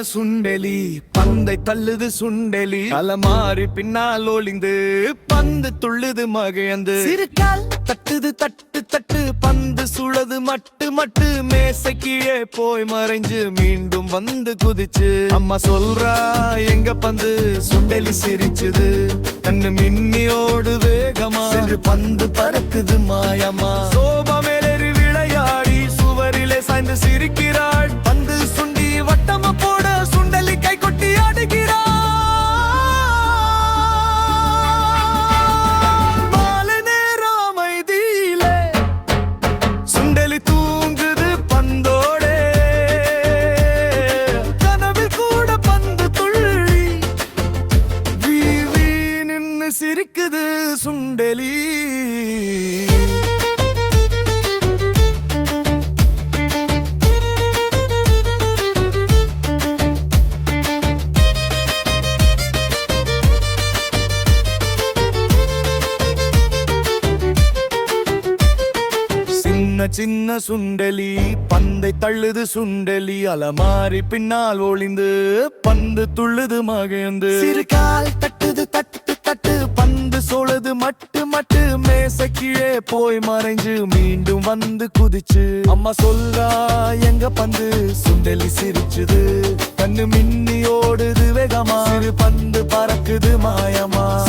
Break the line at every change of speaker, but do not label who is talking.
சுண்டெலி பந்தை தள்ளுது சுண்டெலி அலமாரி பின்னால் ஒளிந்து பந்து துள்ளுது மகையந்து சிறுகால் தட்டுது தட்டு தட்டு பந்து சுழது மட்டு மட்டு மேசை கீழே போய் மறைஞ்சு மீண்டும் வந்து குதிச்சு அம்மா சொல்றா எங்க பந்து சுண்டெலி சிரிச்சுது கண்ணு மின்னியோடு வேகமா பந்து பறக்குது மாயம்மா சோபா மேலேறி விளையாடி சுவரிலே சாய்ந்து சிரிக்கிறாள் பந்து சுண்டி வட்டமா போட சுண்டலி கை கொட்டி ஆடுகிறாள் மாலை நேரம் அமைதியிலே சுண்டலி தூங்குது பந்தோடே கனவில் கூட பந்து துள்ளி வீ நின்னு சிரிக்குது சுண்டலி சின்ன சுண்டலி பந்தை தள்ளுது சுண்டலி அலமாரி பின்னால் ஒளிந்து பந்து துள்ளுது மகையந்து சிறுகால் தட்டுது தட்டு தட்டு பந்து சோழுது மட்டு மட்டு மேசை கீழே போய் மறைஞ்சு மீண்டும் வந்து குதிச்சு அம்மா சொல்றா எங்க பந்து சுண்டலி சிரிச்சுது கண்ணு மின்னி ஓடுது வேகமா பந்து பறக்குது மாயமா